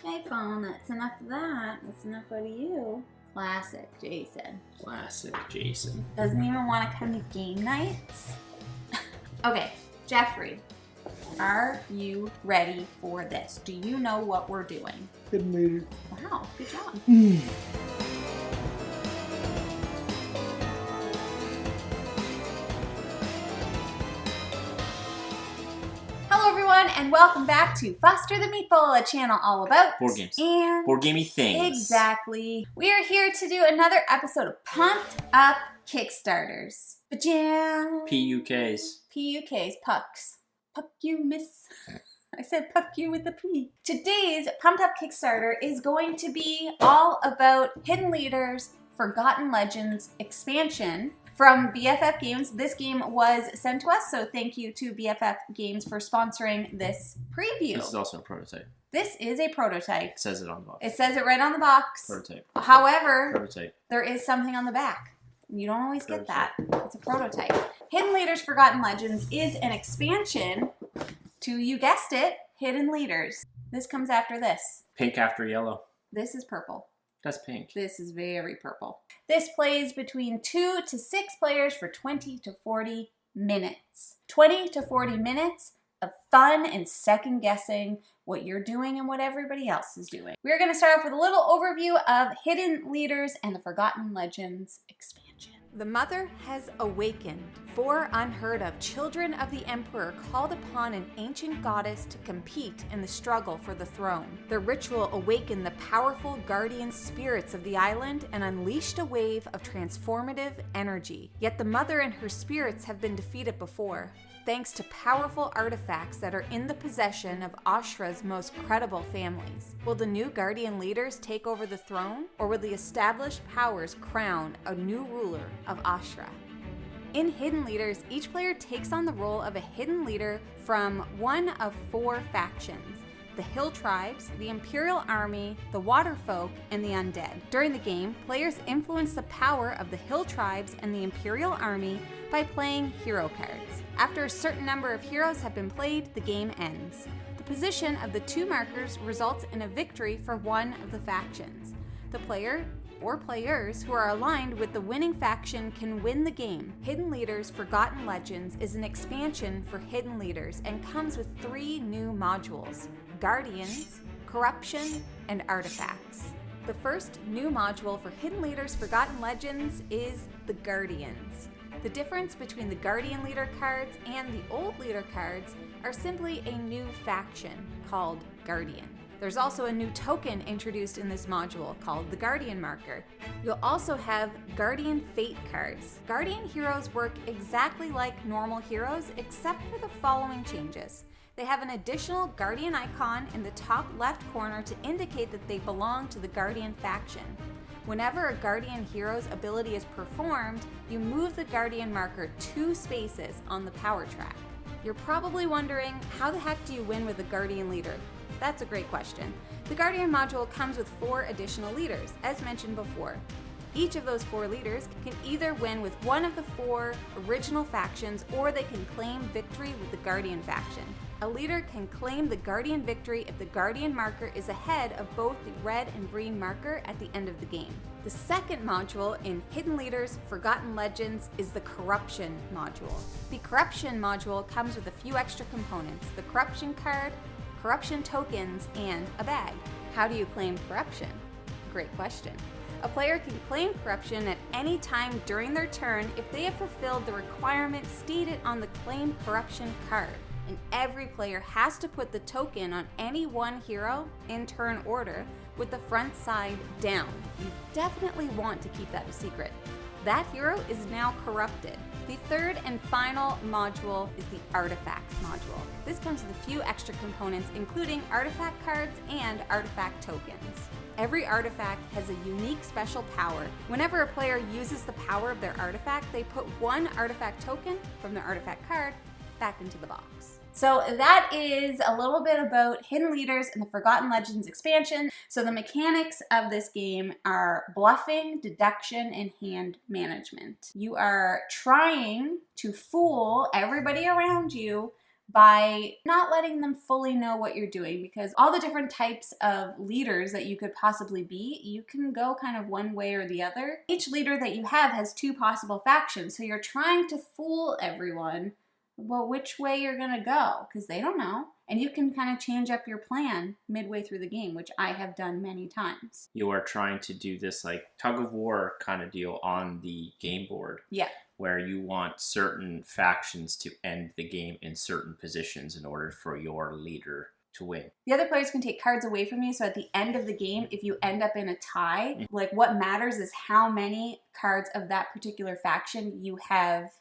Okay, phone, that's enough of that. That's enough out of you. Classic Jason. Classic Jason. Doesn't even want to come to game nights. Okay, Jeffrey, are you ready for this? Do you know what we're doing? Hidden leaders. Wow, good job. Hello everyone, and welcome back to Foster the Meeple, a channel all about board games and board gamey things. Exactly. We are here to do another episode of Pumped Up Kickstarters. Bajam. PUKs. PUKs, pucks. Puck you, miss. I said puck you with a P. Today's Pumped Up Kickstarter is going to be all about Hidden Leaders, Forgotten Legends expansion from BFF Games. This game was sent to us, so thank you to BFF Games for sponsoring this preview. This is also a prototype. This is a prototype. It says it on the box. It says it right on the box. Prototype. However, Prototype. there is something on the back. You don't always get that. It's a prototype. Hidden Leaders Forgotten Legends is an expansion to, you guessed it, Hidden Leaders. This comes after this. Pink after yellow. This is purple. That's pink. This is very purple. This plays between 2 to 6 players for 20 to 40 minutes. 20 to 40 minutes of fun and second guessing what you're doing and what everybody else is doing. We're going to start off with a little overview of Hidden Leaders and the Forgotten Legends expansion. The mother has awakened. 4 unheard of children of the emperor called upon an ancient goddess to compete in the struggle for the throne. The ritual awakened the powerful guardian spirits of the island and unleashed a wave of transformative energy. Yet the mother and her spirits have been defeated before, thanks to powerful artifacts that are in the possession of Ashra's most credible families. Will the new guardian leaders take over the throne, or will the established powers crown a new ruler of Ashra? In Hidden Leaders, each player takes on the role of a hidden leader from one of 4 factions: the Hill Tribes, the Imperial Army, the Water Folk, and the Undead. During the game, players influence the power of the Hill Tribes and the Imperial Army by playing hero cards. After a certain number of heroes have been played, the game ends. The position of the 2 markers results in a victory for one of the factions. The player or players who are aligned with the winning faction can win the game. Hidden Leaders Forgotten Legends is an expansion for Hidden Leaders and comes with 3 new modules: Guardians, Corruption, and Artifacts. The first new module for Hidden Leaders Forgotten Legends is the Guardians. The difference between the Guardian Leader cards and the old Leader cards are simply a new faction called Guardian. There's also a new token introduced in this module called the Guardian Marker. You'll also have Guardian Fate cards. Guardian heroes work exactly like normal heroes except for the following changes. They have an additional Guardian icon in the top left corner to indicate that they belong to the Guardian faction. Whenever a Guardian hero's ability is performed, you move the Guardian marker 2 spaces on the power track. You're probably wondering, how the heck do you win with a Guardian leader? That's a great question. The Guardian module comes with 4 additional leaders, as mentioned before. Each of those 4 leaders can either win with one of the 4 original factions, or they can claim victory with the Guardian faction. A leader can claim the Guardian victory if the Guardian marker is ahead of both the red and green marker at the end of the game. The second module in Hidden Leaders Forgotten Legends is the Corruption module. The Corruption module comes with a few extra components: the Corruption card, Corruption tokens, and a bag. How do you claim corruption? Great question. A player can claim corruption at any time during their turn if they have fulfilled the requirements stated on the Claim Corruption card. And every player has to put the token on any one hero in turn order with the front side down. You definitely want to keep that a secret. That hero is now corrupted. The third and final module is the Artifacts module. This comes with a few extra components, including artifact cards and artifact tokens. Every artifact has a unique special power. Whenever a player uses the power of their artifact, they put 1 artifact token from their artifact card back into the box. So that is a little bit about Hidden Leaders and the Forgotten Legends expansion. So the mechanics of this game are bluffing, deduction, and hand management. You are trying to fool everybody around you by not letting them fully know what you're doing, because all the different types of leaders that you could possibly be, you can go kind of one way or the other. Each leader that you have has 2 possible factions, so you're trying to fool everyone about which way you're gonna go, because they don't know. And you can kind of change up your plan midway through the game, which I have done many times. You are trying to do this like tug of war kind of deal on the game board. Yeah. Where you want certain factions to end the game in certain positions in order for your leader to win. The other players can take cards away from you, so at the end of the game, if you end up in a tie, like what matters is how many cards of that particular faction you have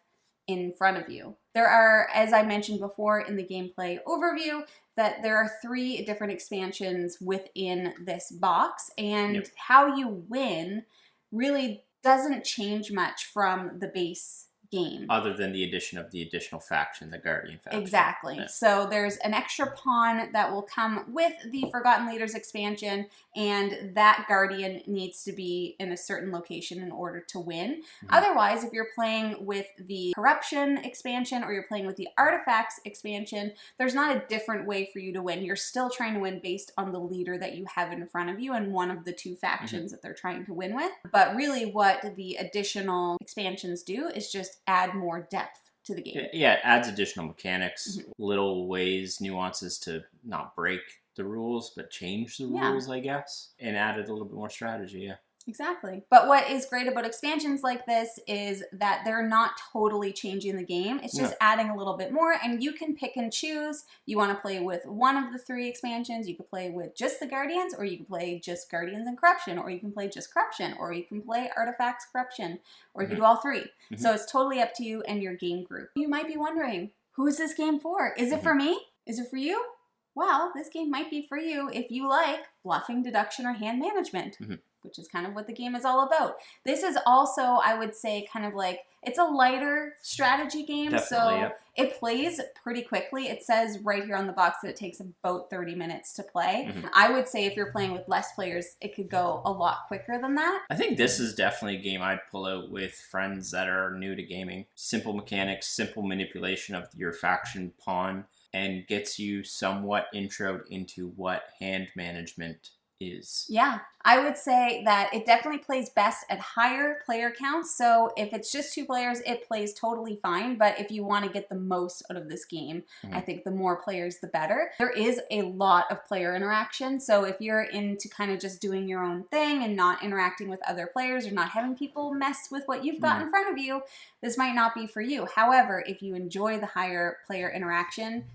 in front of you. There are, as I mentioned before in the gameplay overview, that there are 3 different expansions within this box, and how you win really doesn't change much from the base game. Other than the addition of the additional faction, the Guardian faction. Exactly. Yeah. So there's an extra pawn that will come with the Forgotten Leaders expansion, and that Guardian needs to be in a certain location in order to win. Otherwise, if you're playing with the Corruption expansion or you're playing with the Artifacts expansion, there's not a different way for you to win. You're still trying to win based on the leader that you have in front of you and one of the 2 factions that they're trying to win with. But really what the additional expansions do is just add more depth to the game. Yeah, it adds additional mechanics, little ways, nuances to not break the rules, but change the rules, I guess, and added a little bit more strategy, Exactly. But what is great about expansions like this is that they're not totally changing the game. It's just adding a little bit more, and you can pick and choose. You want to play with one of the 3 expansions. You could play with just the Guardians, or you can play just Guardians and Corruption, or you can play just Corruption, or you can play Artifacts, Corruption, or you can do all 3. So it's totally up to you and your game group. You might be wondering, who is this game for? Is it for me? Is it for you? Well, this game might be for you if you like bluffing, deduction, or hand management. Which is kind of what the game is all about. This is also, I would say, kind of like, it's a lighter strategy game, it plays pretty quickly. It says right here on the box that it takes about 30 minutes to play. I would say if you're playing with less players, it could go a lot quicker than that. I think this is definitely a game I'd pull out with friends that are new to gaming. Simple mechanics, simple manipulation of your faction pawn, and gets you somewhat introed into what hand management is. Yeah, I would say that it definitely plays best at higher player counts. So if it's just 2 players, it plays totally fine. But if you want to get the most out of this game, I think the more players, the better. There is a lot of player interaction. So if you're into kind of just doing your own thing and not interacting with other players or not having people mess with what you've got in front of you, this might not be for you. However, if you enjoy the higher player interaction,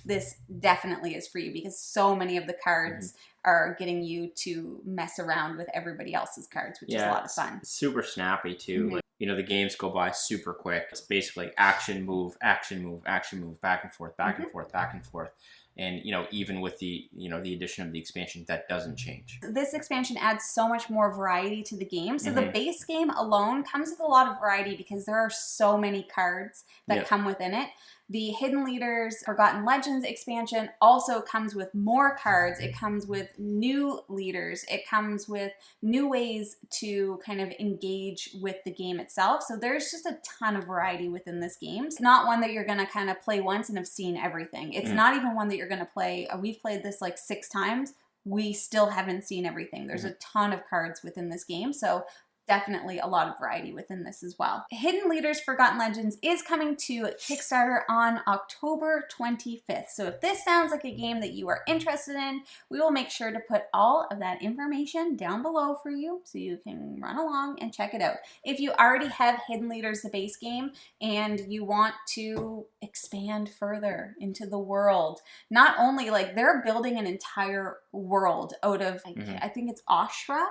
this definitely is for you, because so many of the cards are getting you to mess around with everybody else's cards, which is a lot of fun. Super snappy too. Like, you know, the games go by super quick. It's basically action, move, action, move, action, move, back and forth, back and forth, back and forth. And, you know, even with the, the addition of the expansion, that doesn't change. This expansion adds so much more variety to the game. So the base game alone comes with a lot of variety because there are so many cards that come within it. The Hidden Leaders Forgotten Legends expansion also comes with more cards. It comes with new leaders. It comes with new ways to kind of engage with the game itself. So there's just a ton of variety within this game. It's not one that you're going to kind of play once and have seen everything. It's not even one that you're going to play. We've played this like 6 times. We still haven't seen everything. There's a ton of cards within this game. So definitely a lot of variety within this as well. Hidden Leaders Forgotten Legends is coming to Kickstarter on October 25th. So if this sounds like a game that you are interested in, we will make sure to put all of that information down below for you so you can run along and check it out. If you already have Hidden Leaders, the base game, and you want to expand further into the world, not only like they're building an entire world out of, I think it's Oshra,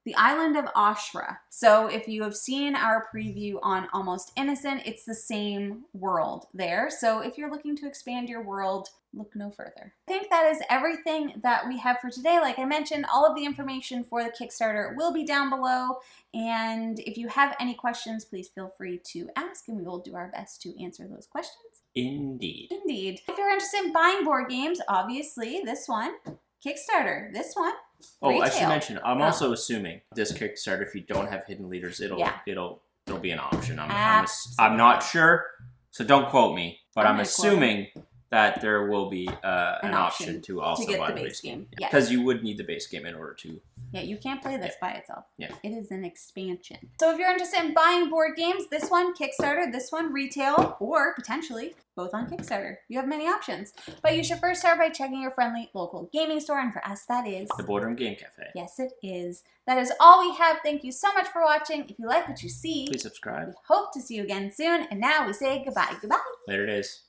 the island of Oshra. So if you have seen our preview on Almost Innocent, it's the same world there. So if you're looking to expand your world, look no further. I think that is everything that we have for today. Like I mentioned, all of the information for the Kickstarter will be down below. And if you have any questions, please feel free to ask and we will do our best to answer those questions. Indeed. Indeed. If you're interested in buying board games, obviously this one, Kickstarter, this one, retail. I should mention, I'm also assuming this Kickstarter, if you don't have Hidden Leaders, it'll be an option. I'm not sure, so don't quote me, but I'm assuming that there will be an option to also get buy the the base base game. Yes. Because you would need the base game in order to. Yeah, you can't play this by itself. Yeah. It is an expansion. So if you're interested in buying board games, this one Kickstarter, this one retail, or potentially both on Kickstarter. You have many options. But you should first start by checking your friendly local gaming store, and for us that is The Boardroom Game Cafe. Yes, it is. That is all we have. Thank you so much for watching. If you like what you see, Please subscribe. we hope to see you again soon. And now we say goodbye. Goodbye. Later days.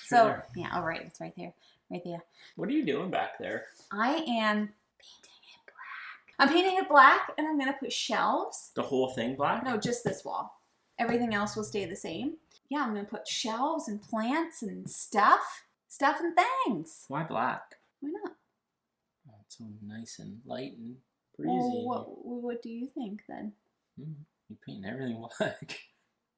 So, Sure. yeah, all right. It's right there. Right there. What are you doing back there? I am painting it black. I'm painting it black, and I'm going to put shelves. The whole thing black? No, just this wall. Everything else will stay the same. Yeah, I'm going to put shelves and plants and stuff. Stuff and things. Why black? Why not? Oh, it's so nice and light and breezy. Well, what do you think, then? You paint everything black.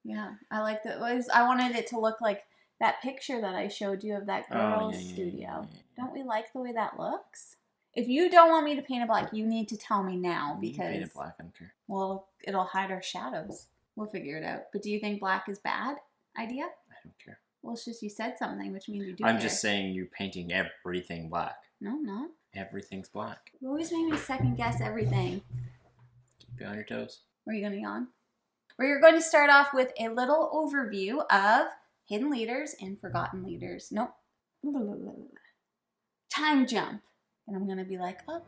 Yeah, I like that. I wanted it to look like that picture that I showed you of that girl's studio. Don't we like the way that looks? If you don't want me to paint it black, you need to tell me now, because paint it black, I don't care. Well, it'll hide our shadows. We'll figure it out. But do you think black is bad idea? I don't care. Well, it's just you said something, which means you do. I'm just saying you're painting everything black. No, I'm not. Everything's black. You always make me second guess everything. Keep you on your toes. Were you gonna yawn? We're going to start off with a little overview of hidden leaders and forgotten leaders. Nope. Time jump. And I'm going to be like, oh.